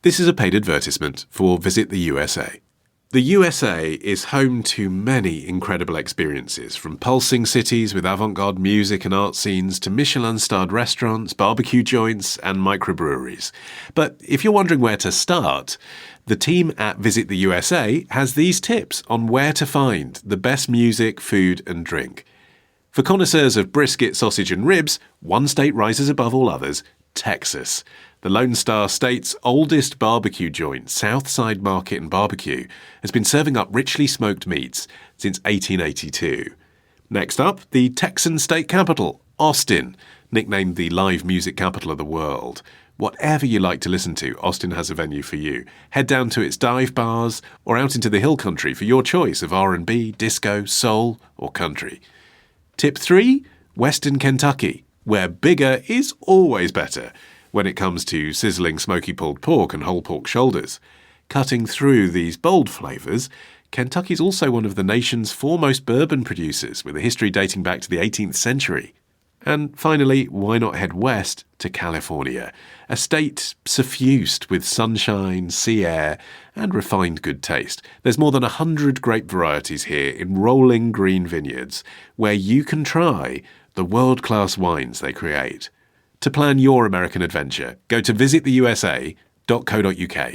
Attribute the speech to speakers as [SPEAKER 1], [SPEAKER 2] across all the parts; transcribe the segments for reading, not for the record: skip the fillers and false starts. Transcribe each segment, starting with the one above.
[SPEAKER 1] This is a paid advertisement for Visit the USA. The USA is home to many incredible experiences, from pulsing cities with avant-garde music and art scenes to Michelin-starred restaurants, barbecue joints and microbreweries. But if you're wondering where to start, the team at Visit the USA has these tips on where to find the best music, food and drink. For connoisseurs of brisket, sausage and ribs, one state rises above all others: Texas. The Lone Star State's oldest barbecue joint, Southside Market and Barbecue, has been serving up richly smoked meats since 1882. Next up, the Texan state capital, Austin, nicknamed the live music capital of the world. Whatever you like to listen to, Austin has a venue for you. Head down to its dive bars or out into the hill country for your choice of R&B, disco, soul or country. Tip 3, Western Kentucky, where bigger is always better when it comes to sizzling smoky pulled pork and whole pork shoulders. Cutting through these bold flavours, Kentucky's also one of the nation's foremost bourbon producers, with a history dating back to the 18th century. And finally, why not head west to California, a state suffused with sunshine, sea air and refined good taste. There's more than 100 grape varieties here in rolling green vineyards, where you can try the world-class wines they create. To plan your American adventure, go to visittheusa.co.uk.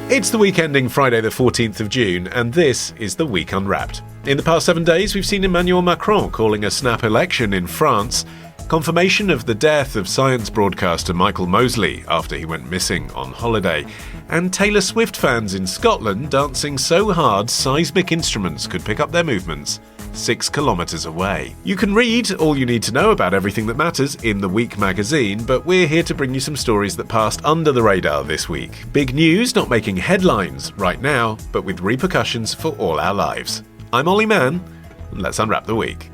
[SPEAKER 1] It's the week ending Friday the 14th of June, and this is the Week Unwrapped. In the past 7 days, we've seen Emmanuel Macron calling a snap election in France, confirmation of the death of science broadcaster Michael Mosley after he went missing on holiday, and Taylor Swift fans in Scotland dancing so hard seismic instruments could pick up their movements 6 kilometres away. You can read all you need to know about everything that matters in the Week magazine, but we're here to bring you some stories that passed under the radar this week. Big news not making headlines right now, but with repercussions for all our lives. I'm Olly Mann, and let's unwrap the week.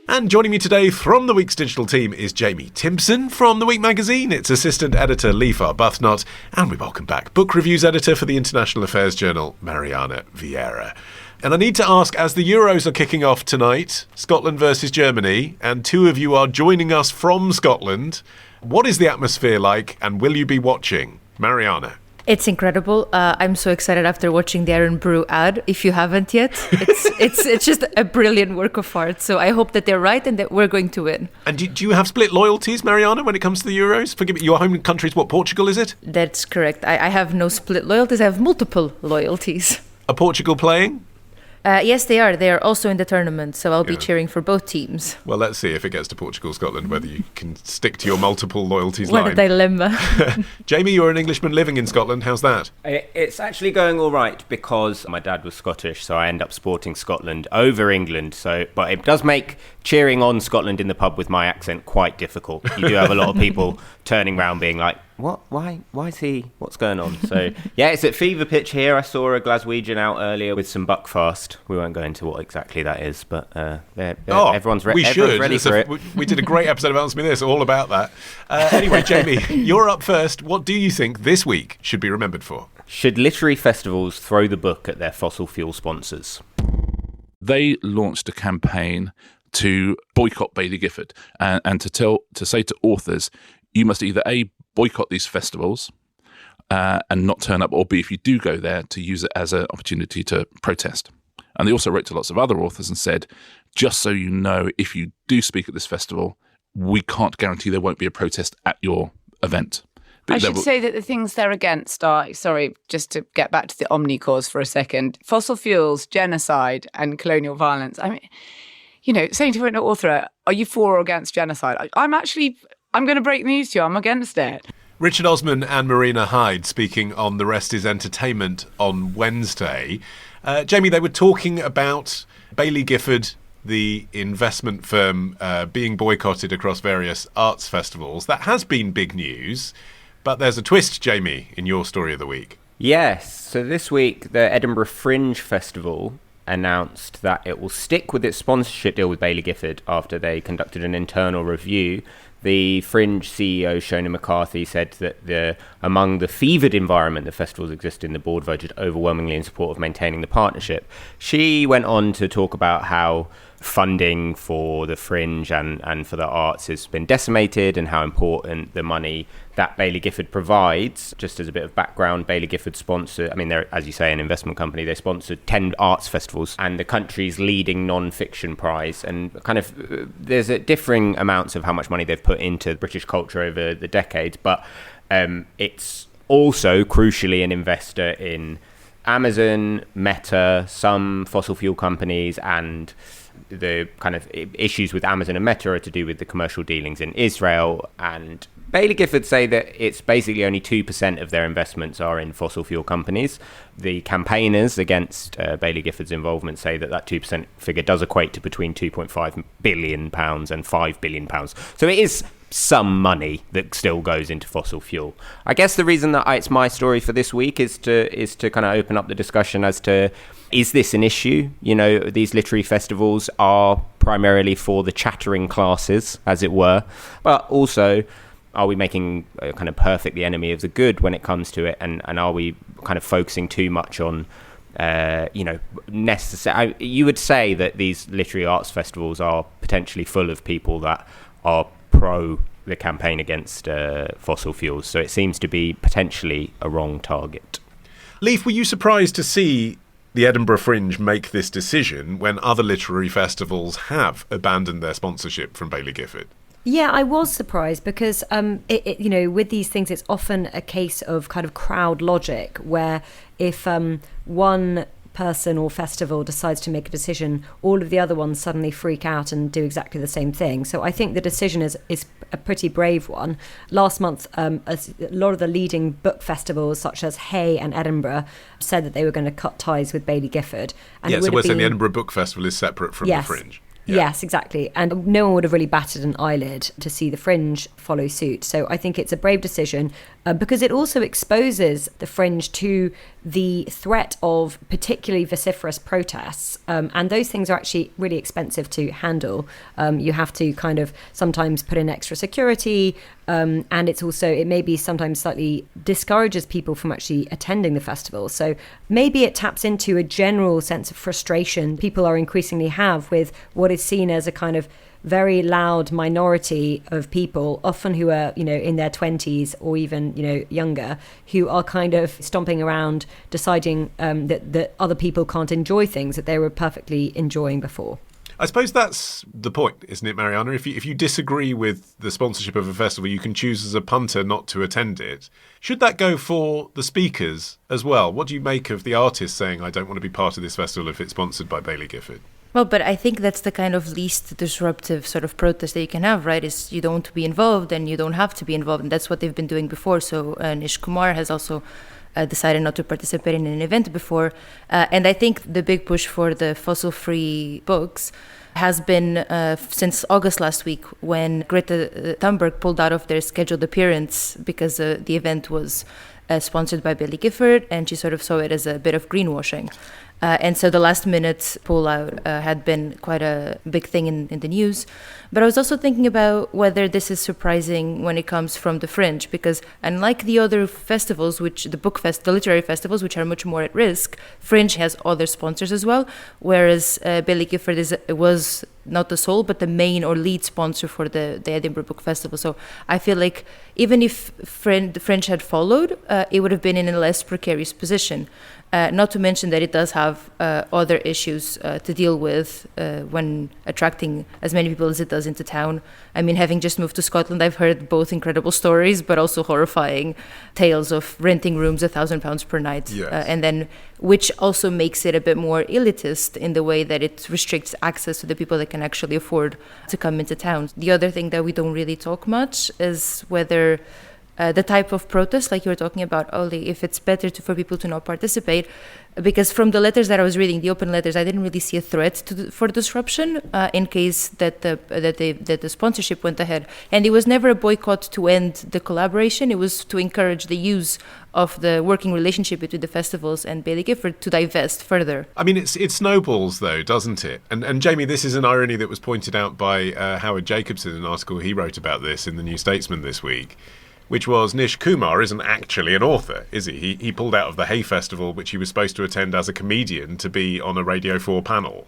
[SPEAKER 1] And joining me today from the Week's digital team is Jamie Timson from the Week magazine, its assistant editor Leif Arbuthnot, and we welcome back book reviews editor for the International Affairs Journal, Mariana Vieira. And I need to ask, as the Euros are kicking off tonight, Scotland versus Germany, and two of you are joining us from Scotland, what is the atmosphere like, and will you be watching? Mariana.
[SPEAKER 2] It's incredible. I'm so excited after watching the Aaron Brew ad. If you haven't yet, it's just a brilliant work of art. So I hope that they're right and that we're going to win.
[SPEAKER 1] And do you have split loyalties, Mariana, when it comes to the Euros? Forgive me, your home country's what, Portugal, is it?
[SPEAKER 2] That's correct. I have no split loyalties. I have multiple loyalties.
[SPEAKER 1] Are Portugal playing?
[SPEAKER 2] Yes, they are. They are also in the tournament, so I'll be cheering for both teams.
[SPEAKER 1] Well, let's see if it gets to Portugal-Scotland, whether you can stick to your multiple loyalties
[SPEAKER 2] line.
[SPEAKER 1] What
[SPEAKER 2] a dilemma.
[SPEAKER 1] Jamie, you're an Englishman living in Scotland. How's that?
[SPEAKER 3] It's actually going all right because my dad was Scottish, so I end up supporting Scotland over England. But it does make cheering on Scotland in the pub with my accent quite difficult. You do have a lot of people turning around being like, what? Why is he? What's going on? So, yeah, it's at fever pitch here. I saw a Glaswegian out earlier with some Buckfast. We won't go into what exactly that is, but everyone's ready for it.
[SPEAKER 1] We did a great episode of Answer Me This, all about that. Anyway, Jamie, you're up first. What do you think this week should be remembered for?
[SPEAKER 3] Should literary festivals throw the book at their fossil fuel sponsors?
[SPEAKER 4] They launched a campaign to boycott Baillie Gifford and to say to authors, you must either A, boycott these festivals and not turn up, or B, if you do go there, to use it as an opportunity to protest. And they also wrote to lots of other authors and said, just so you know, if you do speak at this festival, we can't guarantee there won't be a protest at your event.
[SPEAKER 5] But I should say that the things they're against are, sorry, just to get back to the Omni cause for a second, fossil fuels, genocide and colonial violence. I mean, saying to an author, are you for or against genocide? I'm going to break news to you. I'm against it.
[SPEAKER 1] Richard Osman and Marina Hyde speaking on The Rest is Entertainment on Wednesday. Jamie, they were talking about Baillie Gifford, the investment firm, being boycotted across various arts festivals. That has been big news, but there's a twist, Jamie, in your story of the week.
[SPEAKER 3] Yes. So this week, the Edinburgh Fringe Festival announced that it will stick with its sponsorship deal with Baillie Gifford after they conducted an internal review. The Fringe CEO, Shona McCarthy, said that among the fevered environment the festivals exist in, the board voted overwhelmingly in support of maintaining the partnership. She went on to talk about how funding for the Fringe and for the arts has been decimated, and how important the money that Baillie Gifford provides. Just as a bit of background, Baillie Gifford sponsor, I mean, they're, as you say, an investment company. They sponsored 10 arts festivals and the country's leading non-fiction prize. And kind of there's differing amounts of how much money they've put into British culture over the decades, but it's also crucially an investor in Amazon, Meta, some fossil fuel companies, and the kind of issues with Amazon and Meta are to do with the commercial dealings in Israel. And Baillie Gifford say that it's basically only 2% of their investments are in fossil fuel companies. The campaigners against Baillie Gifford's involvement say that 2% figure does equate to between £2.5 billion and £5 billion. So it is some money that still goes into fossil fuel. I guess the reason that it's my story for this week is to kind of open up the discussion as to, is this an issue? You know, these literary festivals are primarily for the chattering classes, as it were, but also, are we making a kind of perfect the enemy of the good when it comes to it? And are we kind of focusing too much on, necessary? You would say that these literary arts festivals are potentially full of people that are pro the campaign against fossil fuels. So it seems to be potentially a wrong target.
[SPEAKER 1] Leif, were you surprised to see the Edinburgh Fringe make this decision when other literary festivals have abandoned their sponsorship from Baillie Gifford?
[SPEAKER 6] Yeah, I was surprised because, with these things, it's often a case of kind of crowd logic where if one person or festival decides to make a decision, all of the other ones suddenly freak out and do exactly the same thing. So I think the decision is a pretty brave one. Last month, a lot of the leading book festivals, such as Hay and Edinburgh, said that they were going to cut ties with Baillie Gifford. And
[SPEAKER 1] so we're saying the Edinburgh Book Festival is separate from the Fringe. Yeah.
[SPEAKER 6] Yes, exactly. And no one would have really batted an eyelid to see the Fringe follow suit. So I think it's a brave decision because it also exposes the Fringe to the threat of particularly vociferous protests. And those things are actually really expensive to handle. You have to kind of sometimes put in extra security. And it maybe sometimes slightly discourages people from actually attending the festival. So maybe it taps into a general sense of frustration people are increasingly have with what is seen as a kind of very loud minority of people, often who are, in their 20s or even, younger, who are kind of stomping around deciding that other people can't enjoy things that they were perfectly enjoying before.
[SPEAKER 1] I suppose that's the point, isn't it, Mariana? If you disagree with the sponsorship of a festival, you can choose as a punter not to attend it. Should that go for the speakers as well? What do you make of the artists saying, I don't want to be part of this festival if it's sponsored by Baillie Gifford?
[SPEAKER 2] Well, but I think that's the kind of least disruptive sort of protest that you can have, right? Is you don't want to be involved and you don't have to be involved. And that's what they've been doing before. So Nish Kumar has also decided not to participate in an event before. And I think the big push for the fossil-free books has been since August last week, when Greta Thunberg pulled out of their scheduled appearance because the event was sponsored by Baillie Gifford, and she sort of saw it as a bit of greenwashing. And so the last minute pullout had been quite a big thing in the news. But I was also thinking about whether this is surprising when it comes from the Fringe, because unlike the other festivals, the literary festivals, which are much more at risk, Fringe has other sponsors as well, whereas Baillie Gifford was not the sole, but the main or lead sponsor for the Edinburgh Book Festival. So I feel like even if the Fringe had followed, it would have been in a less precarious position. Not to mention that it does have other issues to deal with when attracting as many people as it does into town. I mean, having just moved to Scotland, I've heard both incredible stories, but also horrifying tales of renting rooms £1,000 per night.
[SPEAKER 1] Yes.
[SPEAKER 2] And then, which also makes it a bit more elitist in the way that it restricts access to the people that can actually afford to come into town. The other thing that we don't really talk much is whether the type of protest, like you were talking about, Olly, if it's better for people to not participate, because from the letters that I was reading, the open letters, I didn't really see a threat for disruption in case that the sponsorship went ahead. And it was never a boycott to end the collaboration. It was to encourage the use of the working relationship between the festivals and Baillie Gifford to divest further.
[SPEAKER 1] I mean, it snowballs, though, doesn't it? And Jamie, this is an irony that was pointed out by Howard Jacobson in an article he wrote about this in the New Statesman this week, which was Nish Kumar isn't actually an author, is he? He pulled out of the Hay Festival, which he was supposed to attend as a comedian, to be on a Radio 4 panel.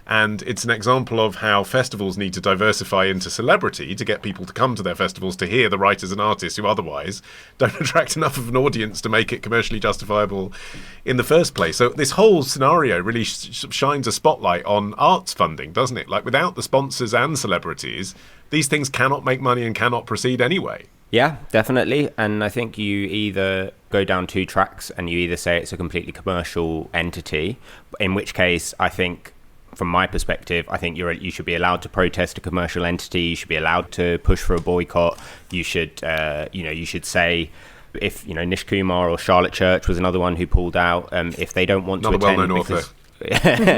[SPEAKER 1] And it's an example of how festivals need to diversify into celebrity to get people to come to their festivals to hear the writers and artists who otherwise don't attract enough of an audience to make it commercially justifiable in the first place. So this whole scenario really shines a spotlight on arts funding, doesn't it? Like, without the sponsors and celebrities, these things cannot make money and cannot proceed anyway.
[SPEAKER 3] Yeah, definitely. And I think you either go down two tracks and you either say it's a completely commercial entity, in which case I think, from my perspective, I think you should be allowed to protest a commercial entity. You should be allowed to push for a boycott. You should, you should say, if Nish Kumar or Charlotte Church was another one who pulled out, if they don't want to attend,
[SPEAKER 1] well-known author,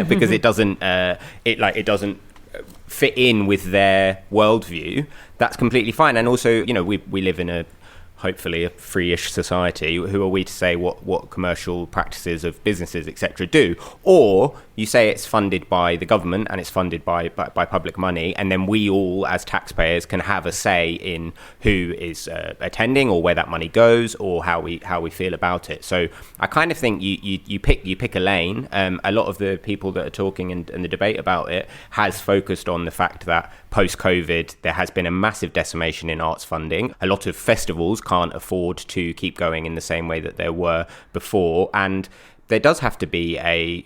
[SPEAKER 3] because it doesn't, it doesn't fit in with their worldview. That's completely fine. And also, we live in hopefully a free-ish society. Who are we to say what commercial practices of businesses, etc., do? Or you say it's funded by the government and it's funded by public money, and then we all as taxpayers can have a say in who is attending or where that money goes or how we feel about it. So I kind of think you pick a lane. A lot of the people that are talking and the debate about it has focused on the fact that post-COVID there has been a massive decimation in arts funding. A lot of festivals can't afford to keep going in the same way that there were before, and there does have to be a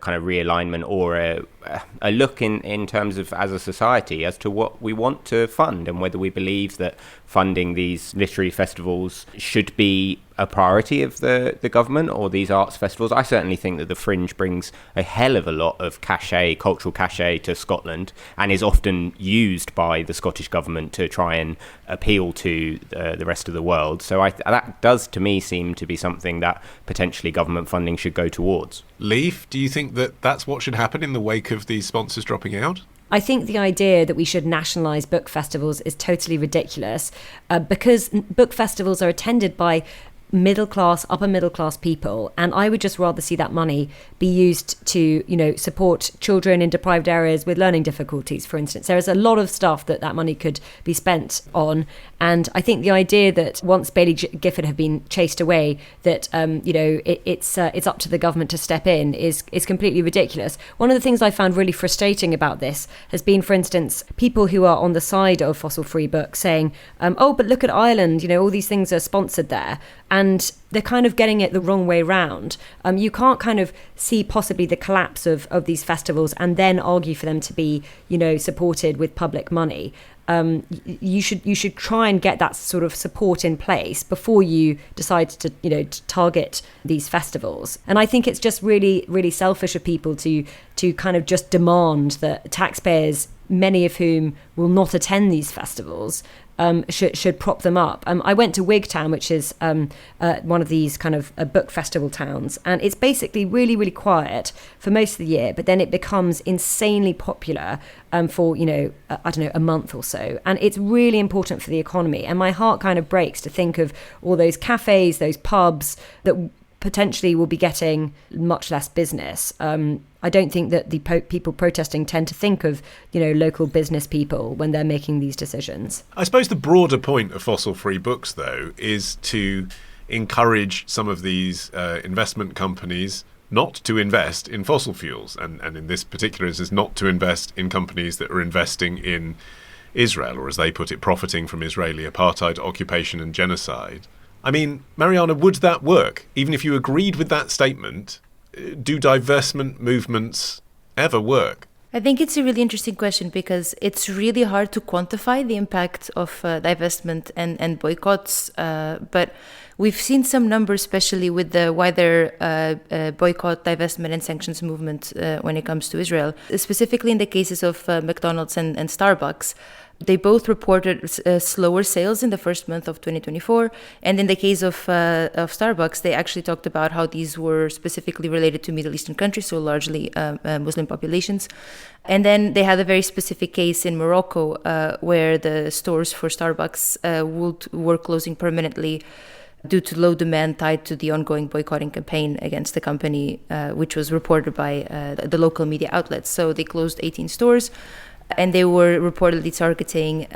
[SPEAKER 3] kind of realignment or a look in terms of, as a society, as to what we want to fund and whether we believe that funding these literary festivals should be a priority of the government or these arts festivals. I certainly think that the Fringe brings a hell of a lot of cultural cachet to Scotland, and is often used by the Scottish government to try and appeal to the rest of the world. So that does, to me, seem to be something that potentially government funding should go towards.
[SPEAKER 1] Leaf, do you think that that's what should happen in the wake of these sponsors dropping out?
[SPEAKER 6] I think the idea that we should nationalise book festivals is totally ridiculous, because book festivals are attended by upper middle class people, and I would just rather see that money be used to support children in deprived areas with learning difficulties, for instance. There is a lot of stuff that money could be spent on, and I think the idea that once Baillie Gifford have been chased away, that it's up to the government to step in is completely ridiculous. One of the things I found really frustrating about this has been, for instance, people who are on the side of fossil free books saying, oh, but look at Ireland, all these things are sponsored there. And they're kind of getting it the wrong way round. You can't kind of see possibly the collapse of these festivals and then argue for them to be, supported with public money. You should try and get that sort of support in place before you decide to target these festivals. And I think it's just really, really selfish of people to kind of just demand that taxpayers, many of whom will not attend these festivals, should prop them up. I went to Wigtown, which is one of these kind of book festival towns, and it's basically really, really quiet for most of the year, but then it becomes insanely popular for, a month or so. And it's really important for the economy. And my heart kind of breaks to think of all those cafes, those pubs that potentially will be getting much less business. I don't think that the people protesting tend to think of, local business people when they're making these decisions.
[SPEAKER 1] I suppose the broader point of fossil-free books, though, is to encourage some of these investment companies not to invest in fossil fuels, and in this particular instance, not to invest in companies that are investing in Israel, or as they put it, profiting from Israeli apartheid, occupation and genocide. I mean, Mariana, would that work? Even if you agreed with that statement, do divestment movements ever work?
[SPEAKER 2] I think it's a really interesting question because it's really hard to quantify the impact of divestment and boycotts. But we've seen some numbers, especially with the wider boycott, divestment and sanctions movement when it comes to Israel. Specifically in the cases of McDonald's and Starbucks, they both reported slower sales in the first month of 2024. And in the case of Starbucks, they actually talked about how these were specifically related to Middle Eastern countries, so largely Muslim populations. And then they had a very specific case in Morocco where the stores for Starbucks were closing permanently due to low demand tied to the ongoing boycotting campaign against the company, which was reported by the local media outlets. So they closed 18 stores. And they were reportedly targeting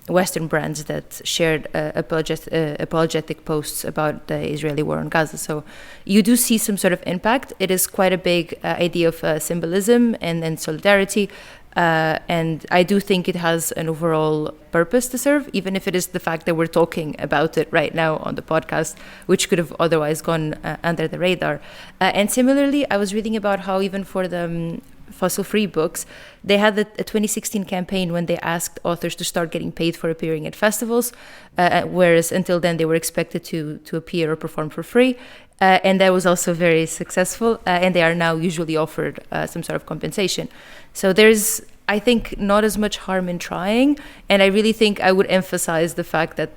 [SPEAKER 2] Western brands that shared apologetic posts about the Israeli war on Gaza. So you do see some sort of impact. It is quite a big idea of symbolism and solidarity. And I do think it has an overall purpose to serve, even if it is the fact that we're talking about it right now on the podcast, which could have otherwise gone under the radar. And similarly, I was reading about how even for the fossil-free books, they had a 2016 campaign when they asked authors to start getting paid for appearing at festivals, whereas until then they were expected to appear or perform for free. And that was also very successful, and they are now usually offered some sort of compensation. So there's, I think, not as much harm in trying, and I really think I would emphasize the fact that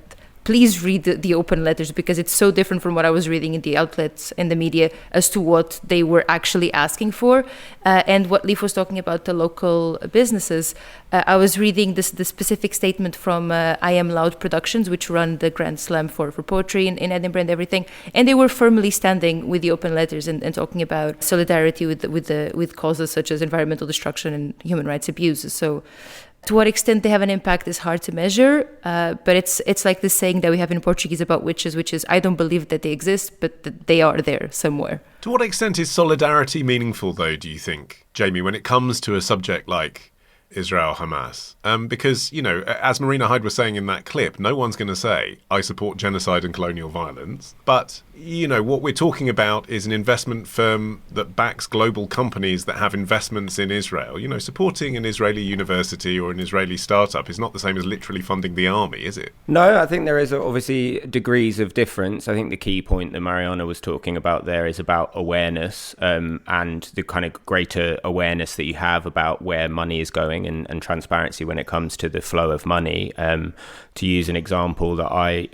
[SPEAKER 2] please read the open letters, because it's so different from what I was reading in the outlets in the media as to what they were actually asking for. And what Leif was talking about, the local businesses, I was reading the specific statement from I Am Loud Productions, which run the Grand Slam for poetry in Edinburgh and everything. And they were firmly standing with the open letters and talking about solidarity with causes such as environmental destruction and human rights abuses. So to what extent they have an impact is hard to measure, but it's like this saying that we have in Portuguese about witches, which is, I don't believe that they exist, but that they are there somewhere.
[SPEAKER 1] To what extent is solidarity meaningful, though, do you think, Jamie, when it comes to a subject like Israel-Hamas? Because, you know, as Marina Hyde was saying in that clip, no one's going to say, I support genocide and colonial violence. But, you know, what we're talking about is an investment firm that backs global companies that have investments in Israel. You know, supporting an Israeli university or an Israeli startup is not the same as literally funding the army, is it?
[SPEAKER 3] No, I think there is obviously degrees of difference. I think the key point that Mariana was talking about there is about awareness, and the kind of greater awareness that you have about where money is going and transparency when it comes to the flow of money. To use an example that I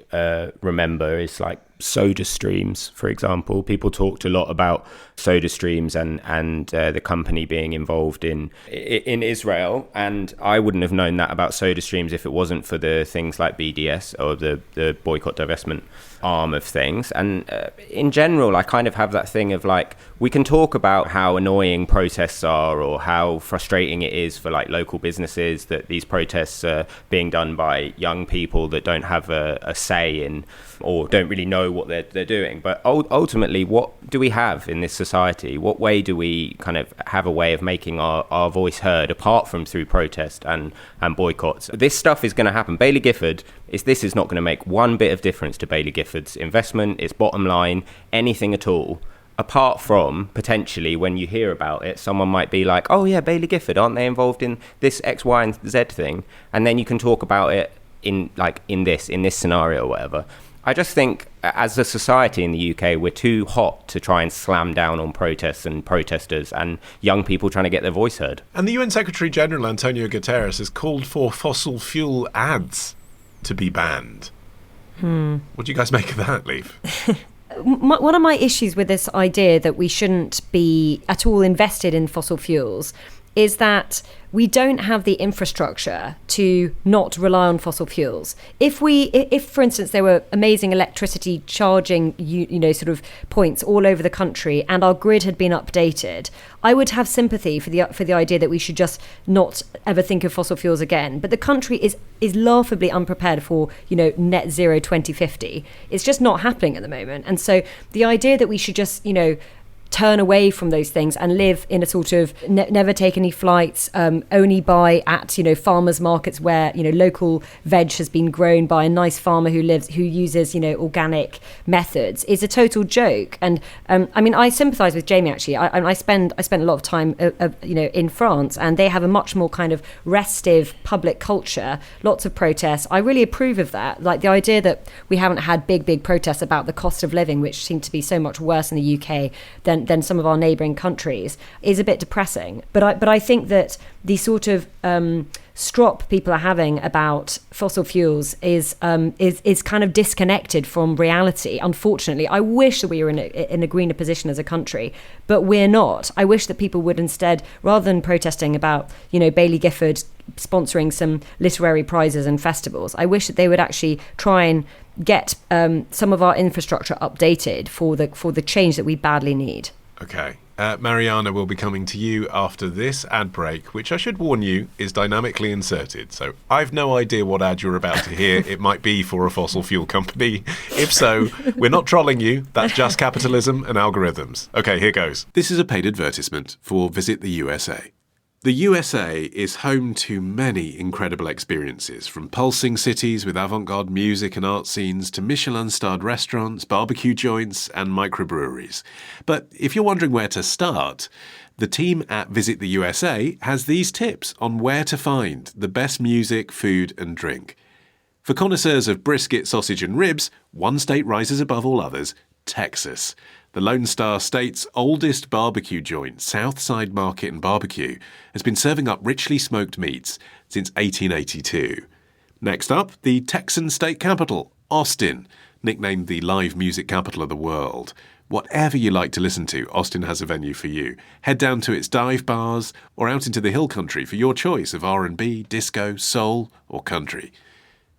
[SPEAKER 3] remember is like soda streams, for example. People talked a lot about soda streams and the company being involved in Israel, and I wouldn't have known that about soda streams if it wasn't for the things like BDS or the boycott divestment arm of things. And in general, I kind of have that thing of like, we can talk about how annoying protests are or how frustrating it is for like local businesses that these protests are being done by young people that don't have a say in or don't really know what they're doing. But ultimately, what do we have in this society? What way do we kind of have a way of making our voice heard apart from through protest and boycotts? This stuff is going to happen. Baillie Gifford, this is not going to make one bit of difference to Baillie Gifford's investment, its bottom line, anything at all. Apart from potentially when you hear about it, someone might be like, oh yeah, Baillie Gifford, aren't they involved in this X, Y, and Z thing? And then you can talk about it in this scenario or whatever. I just think as a society in the UK, we're too hot to try and slam down on protests and protesters and young people trying to get their voice heard.
[SPEAKER 1] And the UN Secretary General, Antonio Guterres, has called for fossil fuel ads to be banned. What do you guys make of that, Leif?
[SPEAKER 6] One of my issues with this idea that we shouldn't be at all invested in fossil fuels is that we don't have the infrastructure to not rely on fossil fuels. If for instance, there were amazing electricity charging, sort of points all over the country, and our grid had been updated, I would have sympathy for the idea that we should just not ever think of fossil fuels again. But the country is laughably unprepared for, net zero 2050. It's just not happening at the moment. And so the idea that we should just, turn away from those things and live in a sort of never take any flights, only buy at farmers markets where local veg has been grown by a nice farmer who uses organic methods is a total joke. And I sympathise with Jamie actually. I spent a lot of time in France, and they have a much more kind of restive public culture, lots of protests. I really approve of that. Like the idea that we haven't had big protests about the cost of living, which seem to be so much worse in the UK than some of our neighbouring countries, is a bit depressing. But I think that the sort of strop people are having about fossil fuels is kind of disconnected from reality. Unfortunately, I wish that we were in a greener position as a country, but we're not. I wish that people would instead, rather than protesting about Baillie Gifford sponsoring some literary prizes and festivals, I wish that they would actually try and get some of our infrastructure updated for the change that we badly need.
[SPEAKER 1] Okay. Mariana will be coming to you after this ad break, which I should warn you is dynamically inserted. So I've no idea what ad you're about to hear. It might be for a fossil fuel company. If so, we're not trolling you. That's just capitalism and algorithms. Okay, here goes. This is a paid advertisement for Visit the USA. The USA is home to many incredible experiences, from pulsing cities with avant-garde music and art scenes to Michelin-starred restaurants, barbecue joints and microbreweries. But if you're wondering where to start, the team at Visit the USA has these tips on where to find the best music, food and drink. For connoisseurs of brisket, sausage and ribs, one state rises above all others: Texas. The Lone Star State's oldest barbecue joint, Southside Market and Barbecue, has been serving up richly smoked meats since 1882. Next up, the Texan state capital, Austin, nicknamed the live music capital of the world. Whatever you like to listen to, Austin has a venue for you. Head down to its dive bars or out into the hill country for your choice of R&B, disco, soul or country.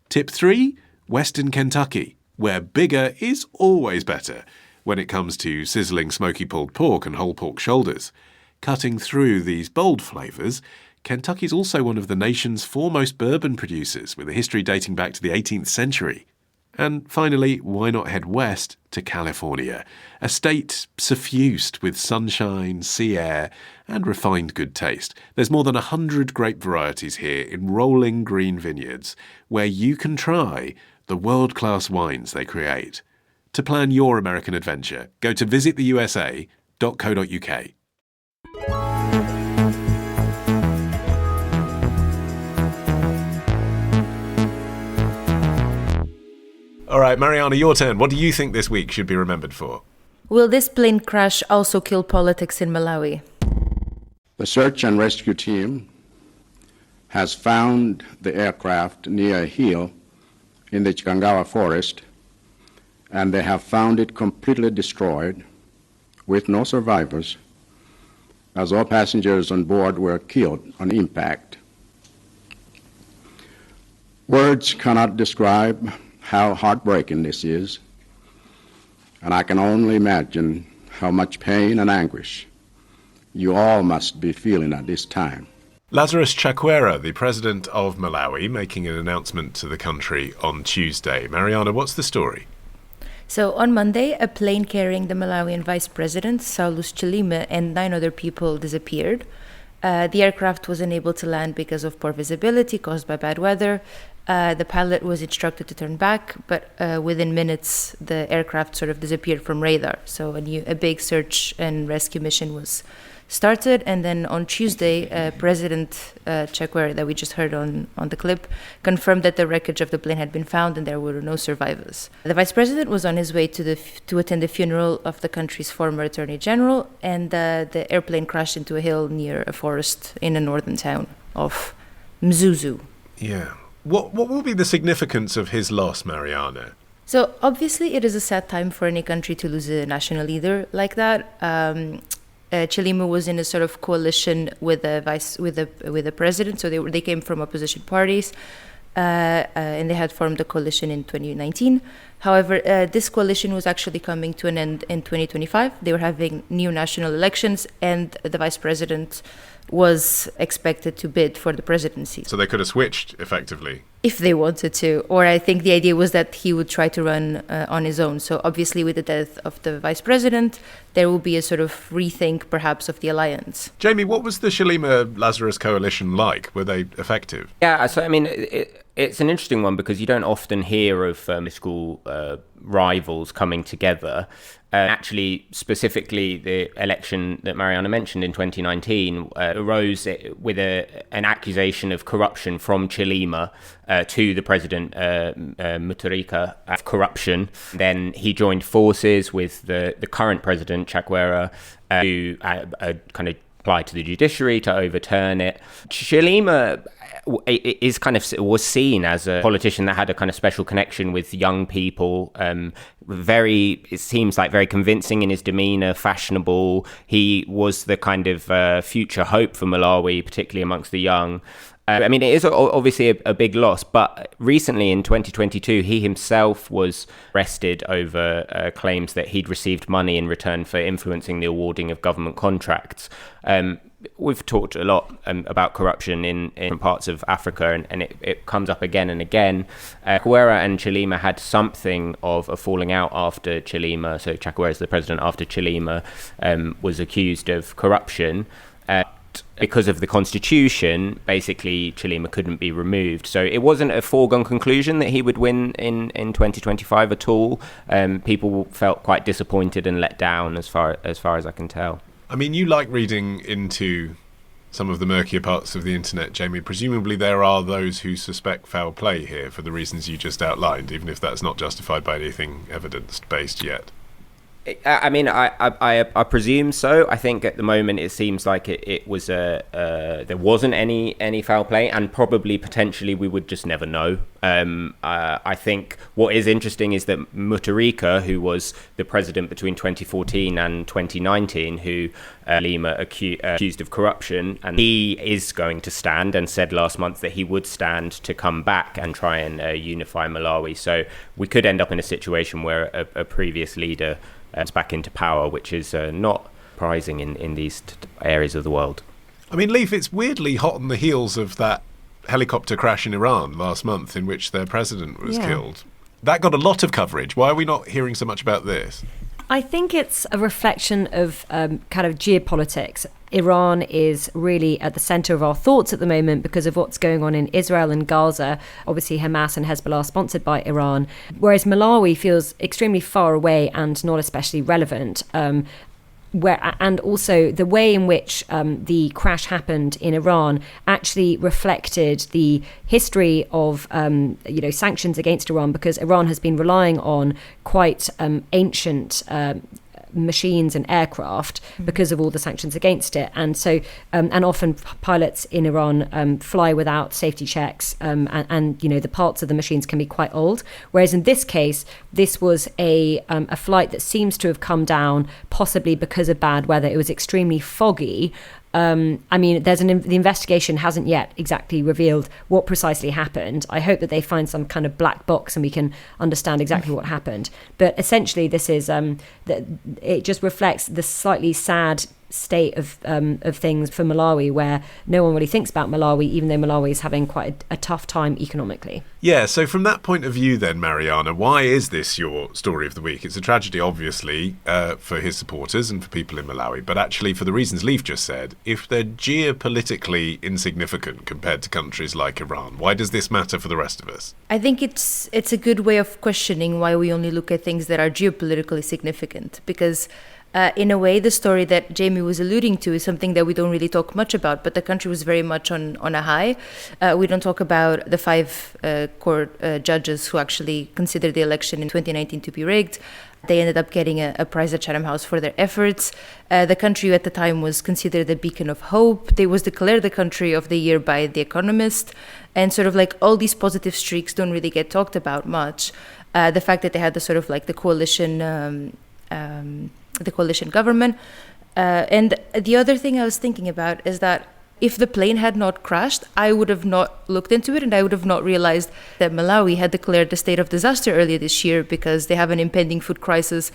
[SPEAKER 1] Tip 3, Western Kentucky, where bigger is always better when it comes to sizzling smoky pulled pork and whole pork shoulders. Cutting through these bold flavours, Kentucky's also one of the nation's foremost bourbon producers, with a history dating back to the 18th century. And finally, why not head west to California, a state suffused with sunshine, sea air, and refined good taste. There's more than 100 grape varieties here in rolling green vineyards, where you can try the world-class wines they create. To plan your American adventure, go to visittheusa.co.uk. All right, Mariana, your turn. What do you think this week should be remembered for?
[SPEAKER 2] Will this plane crash also kill politics in Malawi?
[SPEAKER 7] The search and rescue team has found the aircraft near a hill in the Chikangawa forest, and they have found it completely destroyed with no survivors, as all passengers on board were killed on impact. Words cannot describe how heartbreaking this is, and I can only imagine how much pain and anguish you all must be feeling at this time.
[SPEAKER 1] Lazarus Chakwera, the president of Malawi, making an announcement to the country on Tuesday. Mariana, what's the story?
[SPEAKER 2] So on Monday, a plane carrying the Malawian vice president, Saulus Chilima, and 9 other people disappeared. The aircraft was unable to land because of poor visibility caused by bad weather. The pilot was instructed to turn back, but within minutes, the aircraft sort of disappeared from radar. So a big search and rescue mission was started, and then on Tuesday, President Chakwera, that we just heard on the clip, confirmed that the wreckage of the plane had been found and there were no survivors. The vice president was on his way to attend the funeral of the country's former attorney general, and the airplane crashed into a hill near a forest in a northern town of Mzuzu.
[SPEAKER 1] Yeah. What will be the significance of his loss, Mariana?
[SPEAKER 2] So obviously it is a sad time for any country to lose a national leader like that. Chilima was in a sort of coalition with the president, so they came from opposition parties, and they had formed a coalition in 2019. However, this coalition was actually coming to an end in 2025. They were having new national elections, and the vice president was expected to bid for the presidency.
[SPEAKER 1] So they could have switched, effectively.
[SPEAKER 2] If they wanted to. Or I think the idea was that he would try to run on his own. So obviously with the death of the vice president, there will be a sort of rethink, perhaps, of the alliance.
[SPEAKER 1] Jamie, what was the Chilima-Lazarus coalition like? Were they effective?
[SPEAKER 3] Yeah, so I mean, it's an interesting one because you don't often hear of political rivals coming together. Actually, specifically, the election that Mariana mentioned in 2019 arose with an accusation of corruption from Chilima to the president, Mutharika, of corruption. Then he joined forces with the current president, Chakwera, to kind of apply to the judiciary to overturn it. Chilima was seen as a politician that had a kind of special connection with young people. It seems like very convincing in his demeanor, fashionable. He was the kind of future hope for Malawi, particularly amongst the young. I mean, it is obviously a big loss, but recently in 2022, he himself was arrested over claims that he'd received money in return for influencing the awarding of government contracts. We've talked a lot about corruption in parts of Africa, and it comes up again and again. Chakwera and Chilima had something of a falling out after Chilima. So Chakwera is the president after Chilima was accused of corruption. Because of the constitution, basically Chilima couldn't be removed. So it wasn't a foregone conclusion that he would win in 2025 at all. People felt quite disappointed and let down as far as I can tell.
[SPEAKER 1] I mean, you like reading into some of the murkier parts of the internet, Jamie. Presumably there are those who suspect foul play here for the reasons you just outlined, even if that's not justified by anything evidence-based yet.
[SPEAKER 3] I mean, I presume so. I think at the moment it seems like it was there wasn't any foul play, and probably potentially we would just never know. I think what is interesting is that Mutharika, who was the president between 2014 and 2019, who Lima accused of corruption, and he is going to stand and said last month that he would stand to come back and try and unify Malawi. So we could end up in a situation where a previous leader back into power, which is not surprising in these areas of the world.
[SPEAKER 1] I mean, Leif, it's weirdly hot on the heels of that helicopter crash in Iran last month in which their president was killed. That got a lot of coverage. Why are we not hearing so much about this?
[SPEAKER 6] I think it's a reflection of kind of geopolitics. Iran is really at the center of our thoughts at the moment because of what's going on in Israel and Gaza. Obviously, Hamas and Hezbollah are sponsored by Iran, whereas Malawi feels extremely far away and not especially relevant. And also the way in which the crash happened in Iran actually reflected the history of sanctions against Iran, because Iran has been relying on quite ancient machines and aircraft because of all the sanctions against it, and so and often pilots in Iran fly without safety checks, and the parts of the machines can be quite old. Whereas in this case, this was a flight that seems to have come down possibly because of bad weather. It was extremely foggy. I mean, the investigation hasn't yet exactly revealed what precisely happened. I hope that they find some kind of black box and we can understand exactly what happened. But essentially, this is it just reflects the slightly sad state of things for Malawi, where no one really thinks about Malawi, even though Malawi is having quite a tough time economically.
[SPEAKER 1] Yeah, so from that point of view then, Mariana, why is this your story of the week? It's a tragedy, obviously, for his supporters and for people in Malawi, but actually for the reasons Leif just said, if they're geopolitically insignificant compared to countries like Iran, why does this matter for the rest of us?
[SPEAKER 2] I think it's a good way of questioning why we only look at things that are geopolitically significant, because in a way, the story that Jamie was alluding to is something that we don't really talk much about, but the country was very much on a high. We don't talk about the 5 court judges who actually considered the election in 2019 to be rigged. They ended up getting a prize at Chatham House for their efforts. The country at the time was considered a beacon of hope. They was declared the country of the year by The Economist. And sort of like all these positive streaks don't really get talked about much. The fact that they had the sort of like the coalition government. And the other thing I was thinking about is that if the plane had not crashed, I would have not looked into it, and I would have not realized that Malawi had declared a state of disaster earlier this year because they have an impending food crisis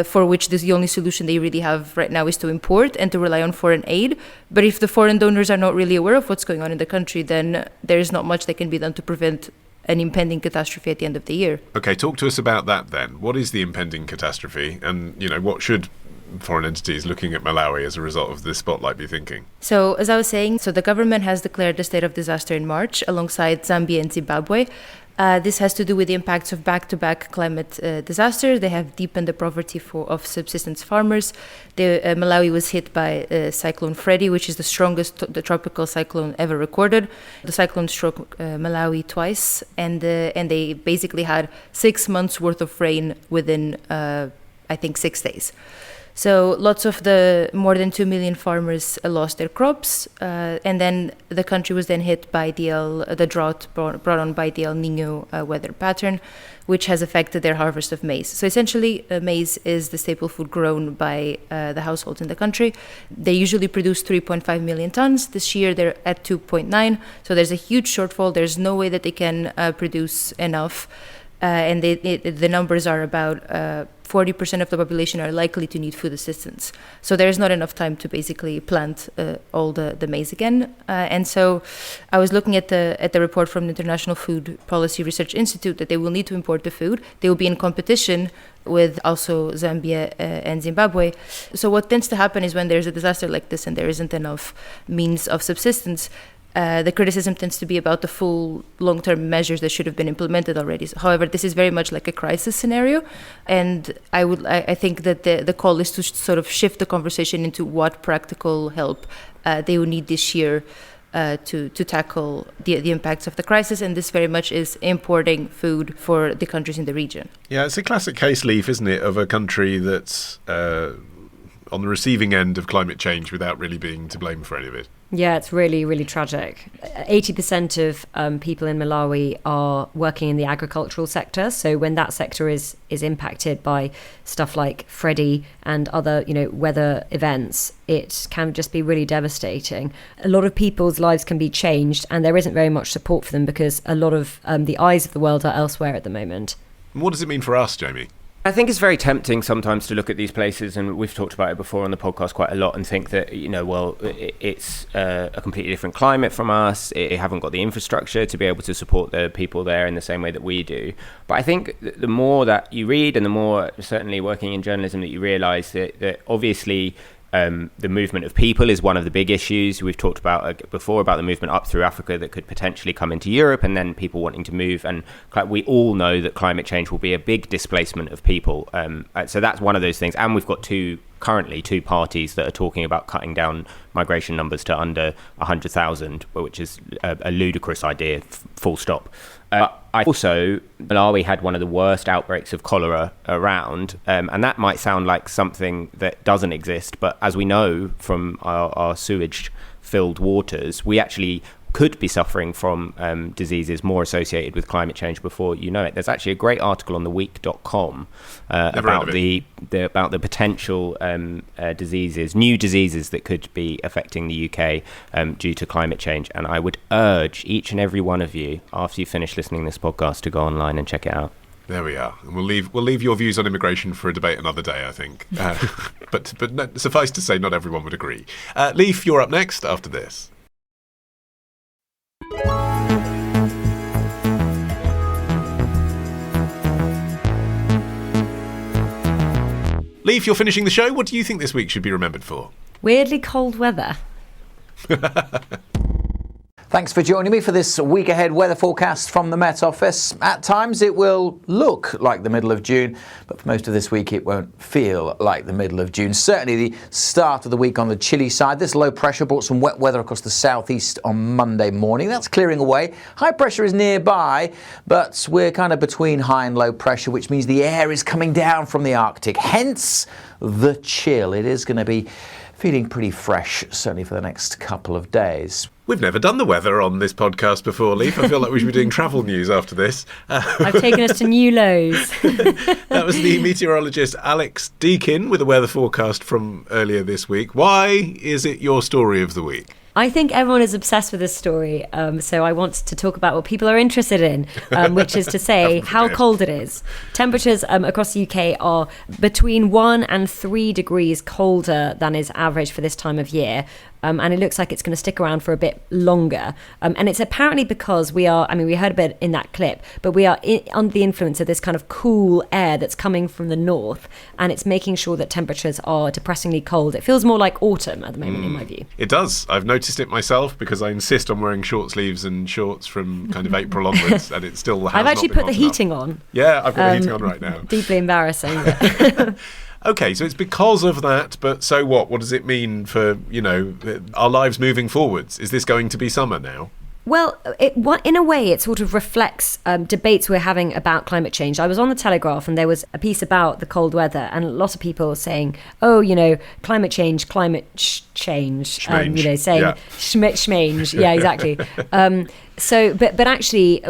[SPEAKER 2] for which the only solution they really have right now is to import and to rely on foreign aid. But if the foreign donors are not really aware of what's going on in the country, then there is not much that can be done to prevent an impending catastrophe at the end of the year.
[SPEAKER 1] Okay, talk to us about that then. What is the impending catastrophe, and what should foreign entities looking at Malawi as a result of this spotlight be thinking?
[SPEAKER 2] So, as I was saying, the government has declared a state of disaster in March alongside Zambia and Zimbabwe. This has to do with the impacts of back-to-back climate disasters. They have deepened the poverty of subsistence farmers. Malawi was hit by Cyclone Freddy, which is the strongest tropical cyclone ever recorded. The cyclone struck Malawi twice, and they basically had 6 months worth of rain within, I think, 6 days. So lots of the more than 2 million farmers lost their crops, and then the country was then hit by the drought brought on by the El Nino weather pattern, which has affected their harvest of maize. So essentially, maize is the staple food grown by the households in the country. They usually produce 3.5 million tons. This year, they're at 2.9. So there's a huge shortfall. There's no way that they can produce enough. And the numbers are about 40% of the population are likely to need food assistance. So there's not enough time to basically plant all the maize again. And so I was looking at the report from the International Food Policy Research Institute that they will need to import the food. They will be in competition with also Zambia and Zimbabwe. So what tends to happen is when there's a disaster like this and there isn't enough means of subsistence, the criticism tends to be about the full long-term measures that should have been implemented already. However, this is very much like a crisis scenario, and I think that the call is to sort of shift the conversation into what practical help they will need this year to tackle the impacts of the crisis, and this very much is importing food for the countries in the region.
[SPEAKER 1] Yeah, it's a classic case, Leaf, isn't it, of a country that's on the receiving end of climate change without really being to blame for any of it.
[SPEAKER 6] Yeah, it's really, really tragic. 80% of people in Malawi are working in the agricultural sector. So when that sector is impacted by stuff like Freddie and other, weather events, it can just be really devastating. A lot of people's lives can be changed, and there isn't very much support for them because a lot of the eyes of the world are elsewhere at the moment.
[SPEAKER 1] And what does it mean for us, Jamie?
[SPEAKER 3] I think it's very tempting sometimes to look at these places, and we've talked about it before on the podcast quite a lot, and think that, it's a completely different climate from us. It haven't got the infrastructure to be able to support the people there in the same way that we do. But I think the more that you read, and the more certainly working in journalism that you realise that obviously the movement of people is one of the big issues. We've talked about before about the movement up through Africa that could potentially come into Europe, and then people wanting to move. And we all know that climate change will be a big displacement of people. So that's one of those things. And we've got currently two parties that are talking about cutting down migration numbers to under 100,000, which is a ludicrous idea, full stop. Malawi had one of the worst outbreaks of cholera around, and that might sound like something that doesn't exist, but as we know from our sewage-filled waters, we actually could be suffering from diseases more associated with climate change before you know it. There's actually a great article on theweek.com about the potential new diseases that could be affecting the UK due to climate change. And I would urge each and every one of you, after you finish listening to this podcast, to go online and check it out.
[SPEAKER 1] There we are. And we'll leave your views on immigration for a debate another day, I think. But no, suffice to say, not everyone would agree. Leif, you're up next after this. Leif, you're finishing the show. What do you think this week should be remembered for?
[SPEAKER 6] Weirdly cold weather.
[SPEAKER 8] Thanks for joining me for this week ahead weather forecast from the Met Office. At times it will look like the middle of June, but for most of this week it won't feel like the middle of June. Certainly the start of the week on the chilly side. This low pressure brought some wet weather across the southeast on Monday morning. That's clearing away. High pressure is nearby, but we're kind of between high and low pressure, which means the air is coming down from the Arctic. Hence the chill. It is going to be feeling pretty fresh, certainly for the next couple of days.
[SPEAKER 1] We've never done the weather on this podcast before, Leif. I feel like we should be doing travel news after this.
[SPEAKER 6] I've taken us to new lows.
[SPEAKER 1] That was the meteorologist Alex Deakin with a weather forecast from earlier this week. Why is it your story of the week?
[SPEAKER 6] I think everyone is obsessed with this story, so I want to talk about what people are interested in, which is to say how cold it is. Temperatures across the UK are between 1 and 3 degrees colder than is average for this time of year. And it looks like it's going to stick around for a bit longer. And it's apparently because we heard a bit in that clip, but we are under the influence of this kind of cool air that's coming from the north, and it's making sure that temperatures are depressingly cold. It feels more like autumn at the moment, in my view.
[SPEAKER 1] It does. I've noticed it myself because I insist on wearing short sleeves and shorts from kind of April onwards, and it still has
[SPEAKER 6] I've actually
[SPEAKER 1] not been
[SPEAKER 6] put the
[SPEAKER 1] hot enough.
[SPEAKER 6] heating on.
[SPEAKER 1] Yeah, I've got the heating on right now.
[SPEAKER 6] Deeply embarrassing.
[SPEAKER 1] Okay, so it's because of that, but so what? What does it mean for, our lives moving forwards? Is this going to be summer now?
[SPEAKER 6] Well, in a way, it sort of reflects debates we're having about climate change. I was on the Telegraph and there was a piece about the cold weather, and a lot of people saying, "Oh, climate change, saying schmange." Yeah, exactly. But actually,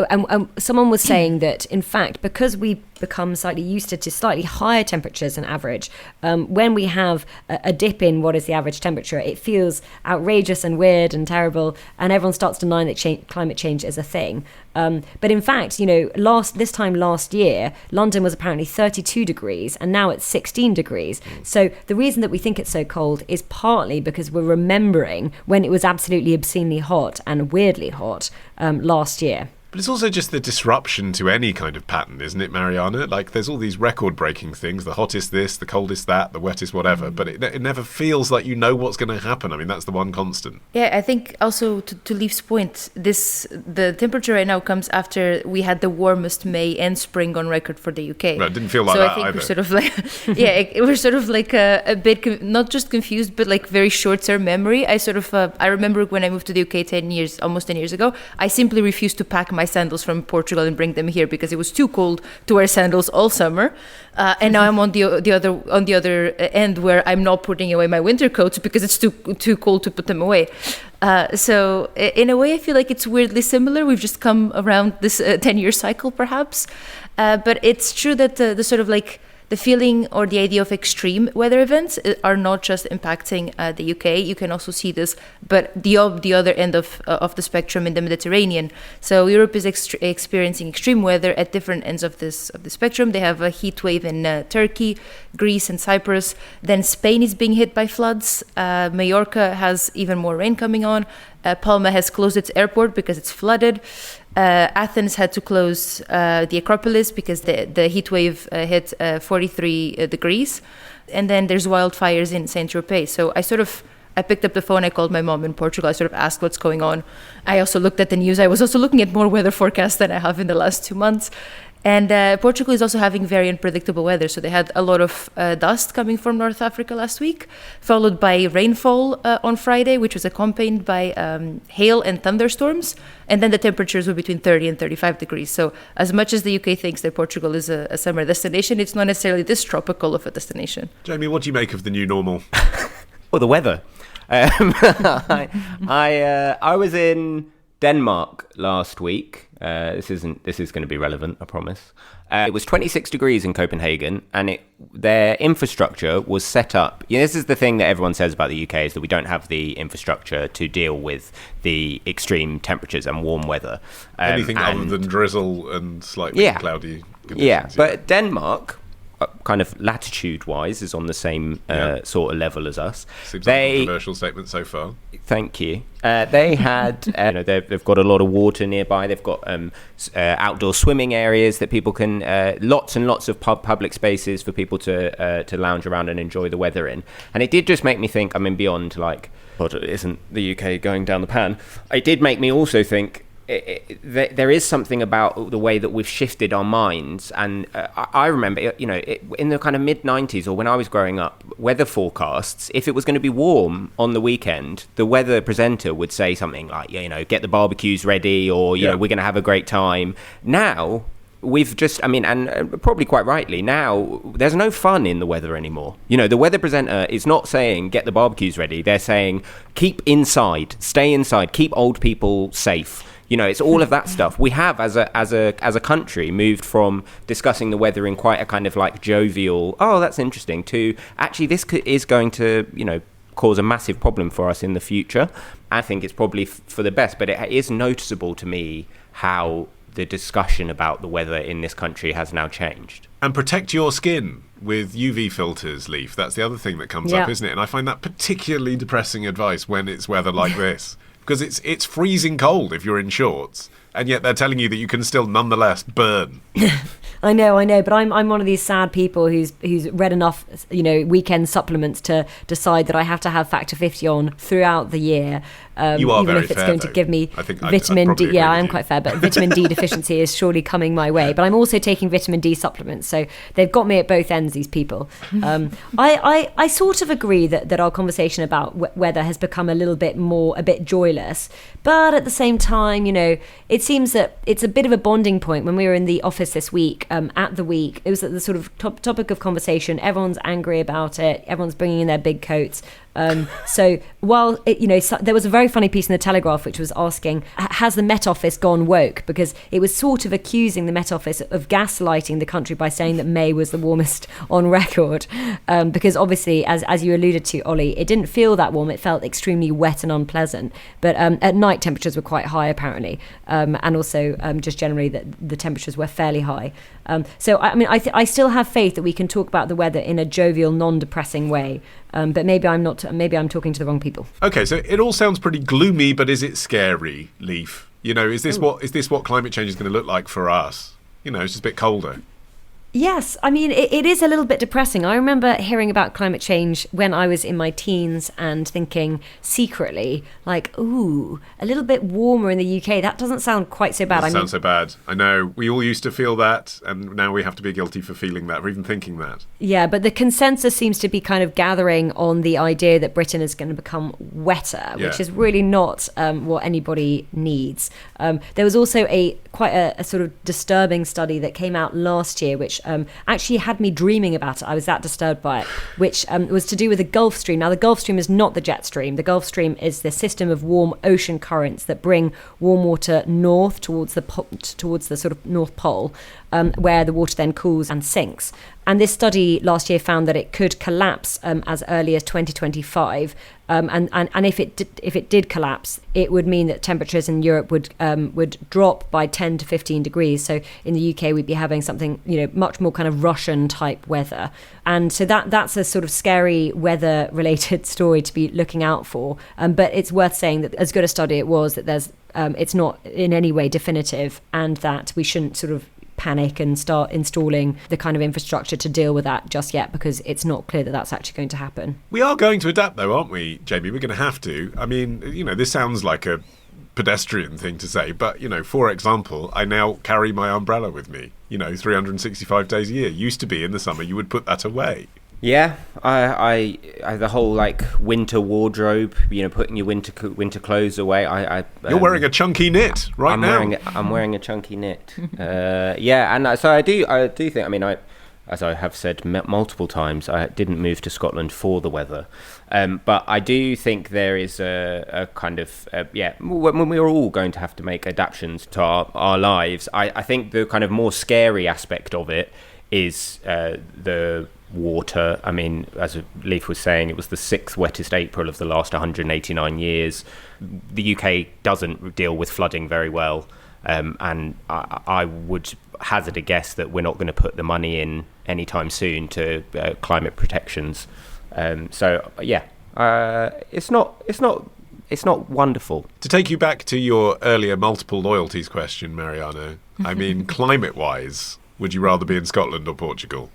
[SPEAKER 6] someone was saying that, in fact, because we become slightly used to slightly higher temperatures than average, when we have a dip in what is the average temperature, it feels outrageous and weird and terrible, and everyone starts denying that climate change is a thing. But in fact, this time last year, London was apparently 32 degrees, and now it's 16 degrees. So the reason that we think it's so cold is partly because we're remembering when it was absolutely obscenely hot and weirdly hot last year.
[SPEAKER 1] But it's also just the disruption to any kind of pattern, isn't it, Mariana? Like, there's all these record-breaking things, the hottest this, the coldest that, the wettest whatever, but it never feels like you know what's going to happen. I mean, that's the one constant.
[SPEAKER 2] Yeah, I think also to Leif's point, the temperature right now comes after we had the warmest May and spring on record for the UK.
[SPEAKER 1] Right, it didn't feel like
[SPEAKER 2] that
[SPEAKER 1] either.
[SPEAKER 2] So I think we're sort of like, we're sort of like a bit, not just confused, but like very short-term memory. I remember when I moved to the UK almost 10 years ago, I simply refused to pack my sandals from Portugal and bring them here because it was too cold to wear sandals all summer. And now I'm on the other end where I'm not putting away my winter coats because it's too cold to put them away. So in a way, I feel like it's weirdly similar. We've just come around this 10-year cycle, perhaps. But it's true that the sort of like the feeling or the idea of extreme weather events are not just impacting the UK. You can also see this, but the other end of the spectrum in the Mediterranean. So Europe is experiencing extreme weather at different ends of the spectrum. They have a heat wave in Turkey, Greece, and Cyprus. Then Spain is being hit by floods. Mallorca has even more rain coming on. Palma has closed its airport because it's flooded. Athens had to close the Acropolis because the heat wave hit 43 degrees. And then there's wildfires in Saint-Tropez. So I picked up the phone, I called my mom in Portugal, I sort of asked what's going on. I also looked at the news. I was also looking at more weather forecasts than I have in the last 2 months. And Portugal is also having very unpredictable weather. So they had a lot of dust coming from North Africa last week, followed by rainfall on Friday, which was accompanied by hail and thunderstorms. And then the temperatures were between 30 and 35 degrees. So as much as the UK thinks that Portugal is a summer destination, it's not necessarily this tropical of a destination.
[SPEAKER 1] Jamie, what do you make of the new normal?
[SPEAKER 3] Well, the weather. I was in Denmark last week. This is going to be relevant, I promise. It was 26 degrees in Copenhagen, and their infrastructure was set up. This is the thing that everyone says about the UK, is that we don't have the infrastructure to deal with the extreme temperatures and warm weather.
[SPEAKER 1] Anything other than drizzle and slightly cloudy conditions.
[SPEAKER 3] Yeah, but Denmark, kind of latitude-wise, is on the same sort of level as us.
[SPEAKER 1] Seems like a controversial statement so far.
[SPEAKER 3] Thank you. They had, they've got a lot of water nearby. They've got outdoor swimming areas that people can, lots and lots of public spaces for people to lounge around and enjoy the weather in. And it did just make me think, beyond God, isn't the UK going down the pan? It did make me also think, there is something about the way that we've shifted our minds. And I remember, in the kind of mid-90s or when I was growing up, weather forecasts, if it was going to be warm on the weekend, the weather presenter would say something like, get the barbecues ready, or, we're going to have a great time. Now, we've just, and probably quite rightly, now there's no fun in the weather anymore. The weather presenter is not saying get the barbecues ready. They're saying keep inside, stay inside, keep old people safe. It's all of that stuff. We have, as a country, moved from discussing the weather in quite a kind of like jovial, oh, that's interesting, to actually this is going to, cause a massive problem for us in the future. I think it's probably for the best, but it is noticeable to me how the discussion about the weather in this country has now changed.
[SPEAKER 1] And protect your skin with UV filters, Leif. That's the other thing that comes up, isn't it? And I find that particularly depressing advice when it's weather like this. Because it's freezing cold if you're in shorts, and yet they're telling you that you can still nonetheless burn.
[SPEAKER 6] I know, but I'm one of these sad people who's read enough, weekend supplements to decide that I have to have Factor 50 on throughout the year.
[SPEAKER 1] You are
[SPEAKER 6] even
[SPEAKER 1] very
[SPEAKER 6] if it's
[SPEAKER 1] fair,
[SPEAKER 6] going
[SPEAKER 1] though.
[SPEAKER 6] to give me
[SPEAKER 1] I think
[SPEAKER 6] vitamin
[SPEAKER 1] I'd
[SPEAKER 6] D.
[SPEAKER 1] agree
[SPEAKER 6] Yeah,
[SPEAKER 1] with
[SPEAKER 6] I am
[SPEAKER 1] you.
[SPEAKER 6] quite fair, but vitamin D deficiency is surely coming my way. But I'm also taking vitamin D supplements, so they've got me at both ends. These people. I sort of agree that our conversation about weather has become a bit joyless. But at the same time, it seems that it's a bit of a bonding point. When we were in the office this week, at the week, it was the sort of topic of conversation. Everyone's angry about it. Everyone's bringing in their big coats. So while there was a very funny piece in the Telegraph which was asking, has the Met Office gone woke? Because it was sort of accusing the Met Office of gaslighting the country by saying that May was the warmest on record. Because obviously, as you alluded to, Ollie, it didn't feel that warm. It felt extremely wet and unpleasant. But at night, temperatures were quite high, apparently. And also, just generally, the temperatures were fairly high. So, I still have faith that we can talk about the weather in a jovial, non-depressing way. But maybe I'm not. Maybe I'm talking to the wrong people.
[SPEAKER 1] Okay, so it all sounds pretty gloomy, but is it scary, Leaf? Is this what climate change is going to look like for us? It's just a bit colder.
[SPEAKER 6] Yes, it is a little bit depressing. I remember hearing about climate change when I was in my teens and thinking secretly, like, ooh, a little bit warmer in the UK. That doesn't sound quite so bad.
[SPEAKER 1] Sounds so bad. I know. We all used to feel that, and now we have to be guilty for feeling that, or even thinking that.
[SPEAKER 6] Yeah, but the consensus seems to be kind of gathering on the idea that Britain is going to become wetter, which is really not what anybody needs. There was also quite a sort of disturbing study that came out last year, which actually had me dreaming about it. I was that disturbed by it, which was to do with the Gulf Stream. Now, the Gulf Stream is not the jet stream. The Gulf Stream is the system of warm ocean currents that bring warm water north towards the sort of North Pole, where the water then cools and sinks. And this study last year found that it could collapse as early as 2025. And if it did collapse, it would mean that temperatures in Europe would drop by 10 to 15 degrees. So in the UK, we'd be having something much more kind of Russian type weather. And so that's a sort of scary weather related story to be looking out for. But it's worth saying that as good a study it was, that it's not in any way definitive, and that we shouldn't sort of panic and start installing the kind of infrastructure to deal with that just yet, because it's not clear that that's actually going to happen.
[SPEAKER 1] We are going to adapt, though, aren't we, Jamie? We're going to have to. This sounds like a pedestrian thing to say, but, for example, I now carry my umbrella with me, 365 days a year. Used to be in the summer, you would put that away.
[SPEAKER 3] Yeah, I the whole winter wardrobe, putting your winter clothes away.
[SPEAKER 1] You're wearing a chunky knit now.
[SPEAKER 3] I'm wearing a chunky knit. And so I do think. As I have said multiple times, I didn't move to Scotland for the weather, but I do think there is a kind of when we are all going to have to make adaptations to our lives. I think the kind of more scary aspect of it is the water. As Leif was saying, it was the 6th wettest April of the last 189 years. The UK doesn't deal with flooding very well, and I would hazard a guess that we're not going to put the money in anytime soon to climate protections. It's not wonderful.
[SPEAKER 1] To take you back to your earlier multiple loyalties question, Mariana, climate-wise, would you rather be in Scotland or Portugal?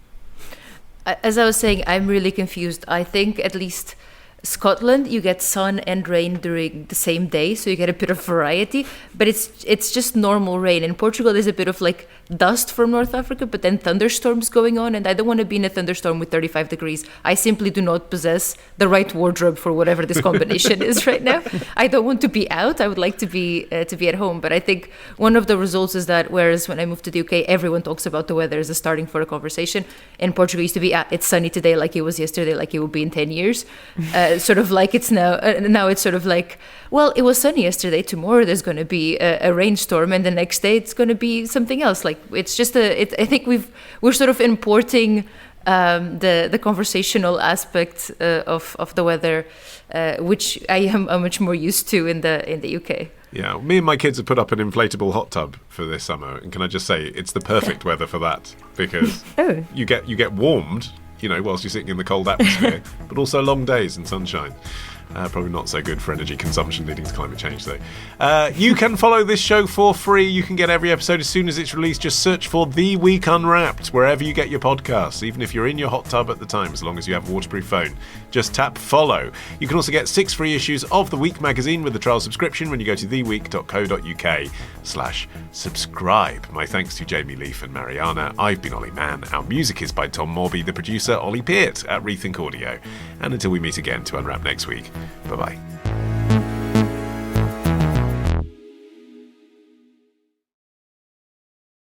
[SPEAKER 2] As I was saying, I'm really confused. I think at least Scotland, you get sun and rain during the same day, so you get a bit of variety, but it's just normal rain. In Portugal, there's a bit of dust from North Africa, but then thunderstorms going on, and I don't want to be in a thunderstorm with 35 degrees. I simply do not possess the right wardrobe for whatever this combination is right now. I don't want to be out. I would like to be at home, but I think one of the results is that whereas when I moved to the UK, everyone talks about the weather as a starting for a conversation. In Portugal, it used to be, it's sunny today like it was yesterday, like it will be in 10 years. Sort of like it's now it's sort of like, well, it was sunny yesterday, tomorrow there's going to be a rainstorm, and the next day it's going to be something else. It's just I think we're sort of importing the conversational aspect of the weather, which I am much more used to in the UK.
[SPEAKER 1] Yeah, me and my kids have put up an inflatable hot tub for this summer, and can I just say it's the perfect weather for that, because you get warmed, whilst you're sitting in the cold atmosphere, but also long days and sunshine. Probably not so good for energy consumption leading to climate change, though. You can follow this show for free. You can get every episode as soon as it's released. Just search for The Week Unwrapped wherever you get your podcasts, even if you're in your hot tub at the time, as long as you have a waterproof phone. Just tap follow. You can also get 6 free issues of The Week magazine with a trial subscription when you go to theweek.co.uk/subscribe. My thanks to Jamie Leaf and Mariana. I've been Olly Mann. Our music is by Tom Morby, the producer Ollie Peart at Rethink Audio. And until we meet again to unwrap next week, bye-bye.